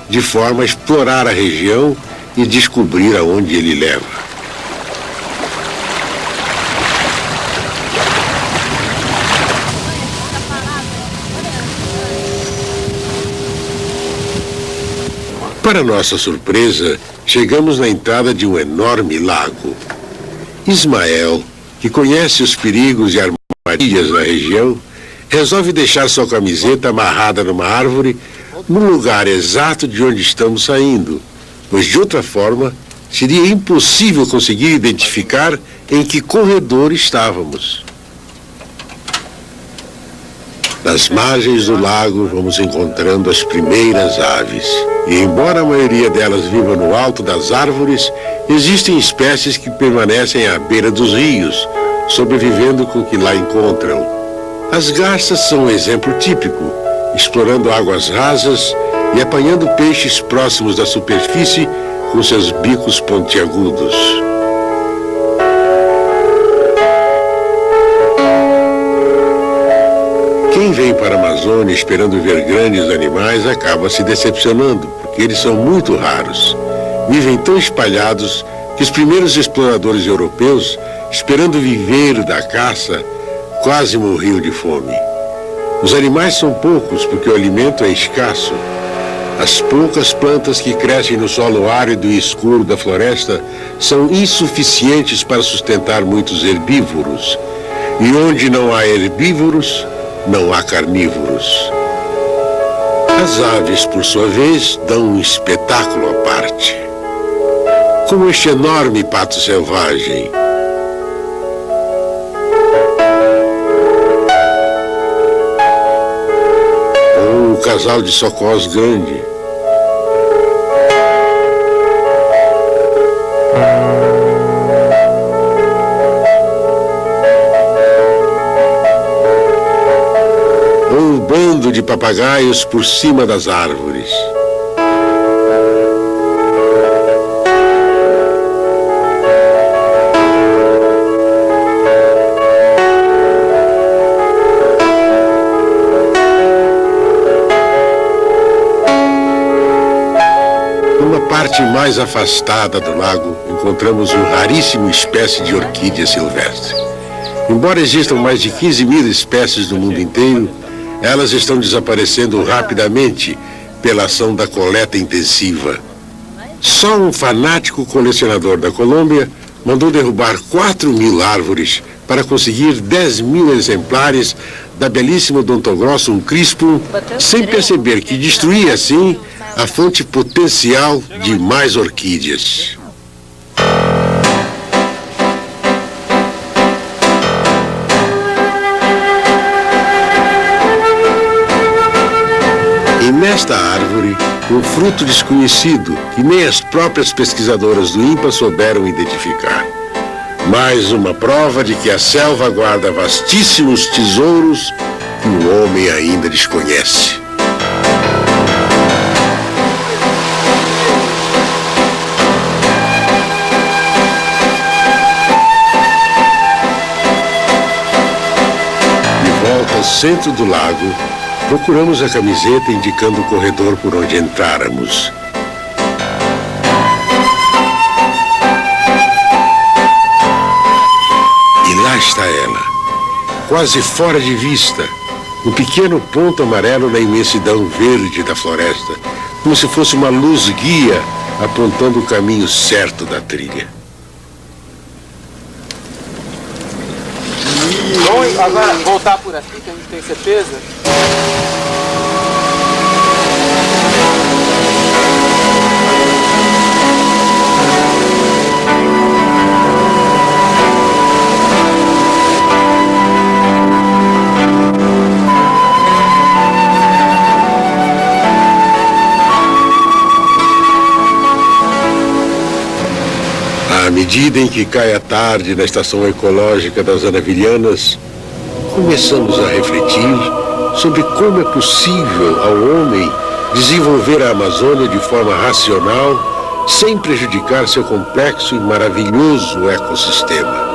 de forma a explorar a região e descobrir aonde ele leva. Para nossa surpresa, chegamos na entrada de um enorme lago. Ismael, que conhece os perigos e armadilhas na região, resolve deixar sua camiseta amarrada numa árvore no lugar exato de onde estamos saindo, pois de outra forma seria impossível conseguir identificar em que corredor estávamos. Nas margens do lago vamos encontrando as primeiras aves. E embora a maioria delas viva no alto das árvores, existem espécies que permanecem à beira dos rios, sobrevivendo com o que lá encontram. As garças são um exemplo típico, explorando águas rasas e apanhando peixes próximos da superfície com seus bicos pontiagudos. Quem vem para a Amazônia esperando ver grandes animais acaba se decepcionando, porque eles são muito raros. Vivem tão espalhados que os primeiros exploradores europeus, esperando viver da caça, quase morriam de fome. Os animais são poucos porque o alimento é escasso. As poucas plantas que crescem no solo árido e escuro da floresta são insuficientes para sustentar muitos herbívoros. E onde não há herbívoros, não há carnívoros. As aves, por sua vez, dão um espetáculo à parte. Como este enorme pato selvagem, casal de socós grande. Um bando de papagaios por cima das árvores. Numa parte mais afastada do lago, encontramos uma raríssima espécie de orquídea silvestre. Embora existam mais de 15 mil espécies no mundo inteiro, elas estão desaparecendo rapidamente pela ação da coleta intensiva. Só um fanático colecionador da Colômbia mandou derrubar 4.000 árvores para conseguir 10.000 exemplares da belíssima Odontoglossum crispum, sem perceber que destruía assim a fonte potencial de mais orquídeas. E nesta árvore, um fruto desconhecido que nem as próprias pesquisadoras do INPA souberam identificar. Mais uma prova de que a selva guarda vastíssimos tesouros que o homem ainda desconhece. De volta ao centro do lago, procuramos a camiseta indicando o corredor por onde entráramos. E lá está ela, quase fora de vista, um pequeno ponto amarelo na imensidão verde da floresta, como se fosse uma luz guia apontando o caminho certo da trilha. Vamos agora voltar por aqui, que a gente tem certeza? À medida em que cai a tarde na estação ecológica das Anavilhanas, começamos a refletir sobre como é possível ao homem desenvolver a Amazônia de forma racional, sem prejudicar seu complexo e maravilhoso ecossistema.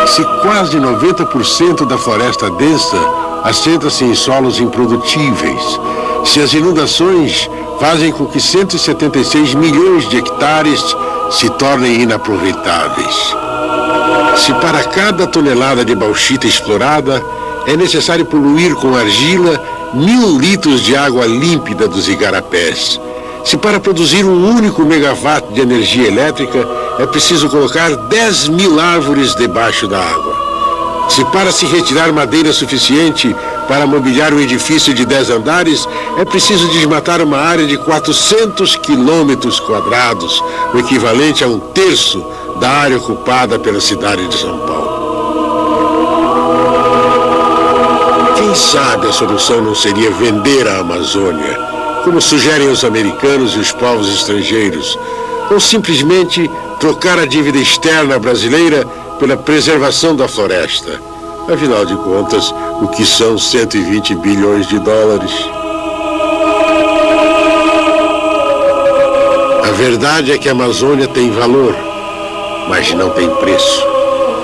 Se quase 90% da floresta densa assenta-se em solos improdutíveis, se as inundações fazem com que 176 milhões de hectares se tornem inaproveitáveis. Se para cada tonelada de bauxita explorada é necessário poluir com argila 1.000 litros de água límpida dos igarapés. Se para produzir um único megawatt de energia elétrica é preciso colocar 10.000 árvores debaixo da água. Se para se retirar madeira suficiente para mobiliar um edifício de 10 andares, é preciso desmatar uma área de 400 quilômetros quadrados, o equivalente a 1/3 da área ocupada pela cidade de São Paulo. Quem sabe a solução não seria vender a Amazônia, como sugerem os americanos e os povos estrangeiros, ou simplesmente trocar a dívida externa brasileira pela preservação da floresta. Afinal de contas, o que são 120 bilhões de dólares? A verdade é que a Amazônia tem valor, mas não tem preço.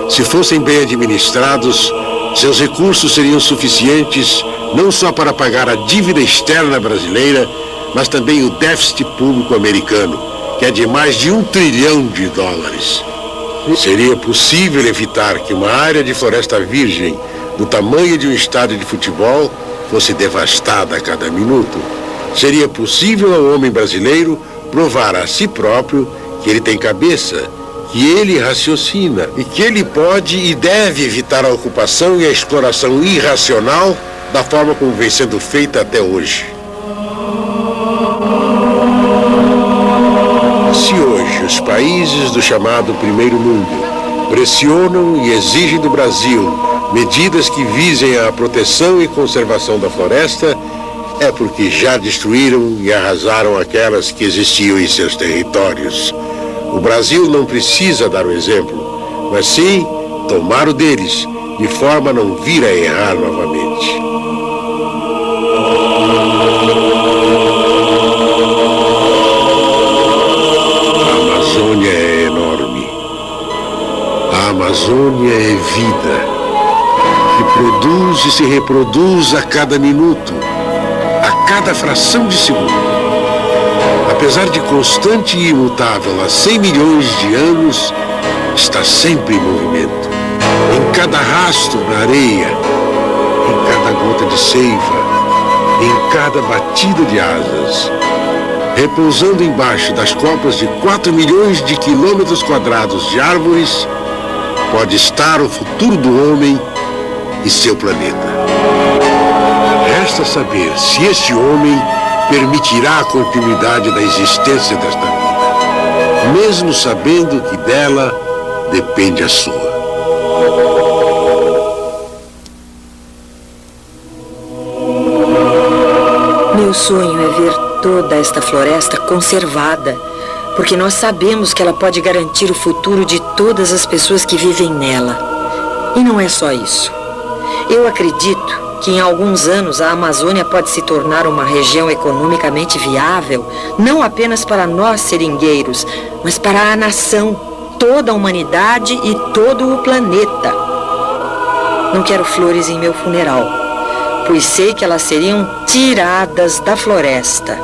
Se fossem bem administrados, seus recursos seriam suficientes não só para pagar a dívida externa brasileira, mas também o déficit público americano, que é de mais de $1 trilhão. Seria possível evitar que uma área de floresta virgem do tamanho de um estádio de futebol fosse devastada a cada minuto. Seria possível ao homem brasileiro provar a si próprio que ele tem cabeça, que ele raciocina e que ele pode e deve evitar a ocupação e a exploração irracional da forma como vem sendo feita até hoje. Se hoje os países do chamado Primeiro Mundo pressionam e exigem do Brasil medidas que visem a proteção e conservação da floresta, é porque já destruíram e arrasaram aquelas que existiam em seus territórios. O Brasil não precisa dar o exemplo, mas sim tomar o deles, de forma a não vir a errar novamente. A Amazônia é enorme. A Amazônia é vida, que produz e se reproduz a cada minuto, a cada fração de segundo. Apesar de constante e imutável há 100 milhões de anos, está sempre em movimento. Em cada rastro na areia, em cada gota de seiva, em cada batida de asas. Repousando embaixo das copas de 4 milhões de quilômetros quadrados de árvores, pode estar o futuro do homem e seu planeta. Resta saber se este homem permitirá a continuidade da existência desta vida, mesmo sabendo que dela depende a sua. Meu sonho é ver toda esta floresta conservada, porque nós sabemos que ela pode garantir o futuro de todas as pessoas que vivem nela. E não é só isso. Eu acredito que em alguns anos a Amazônia pode se tornar uma região economicamente viável, não apenas para nós seringueiros, mas para a nação, toda a humanidade e todo o planeta. Não quero flores em meu funeral, pois sei que elas seriam tiradas da floresta.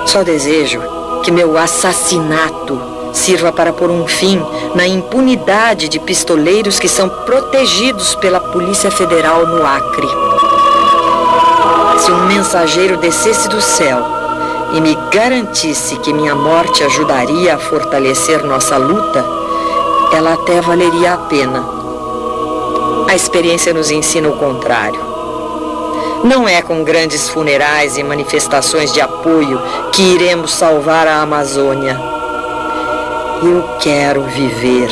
Só desejo que meu assassinato sirva para pôr um fim na impunidade de pistoleiros que são protegidos pela Polícia Federal no Acre. Se um mensageiro descesse do céu e me garantisse que minha morte ajudaria a fortalecer nossa luta, ela até valeria a pena. A experiência nos ensina o contrário. Não é com grandes funerais e manifestações de apoio que iremos salvar a Amazônia. Eu quero viver.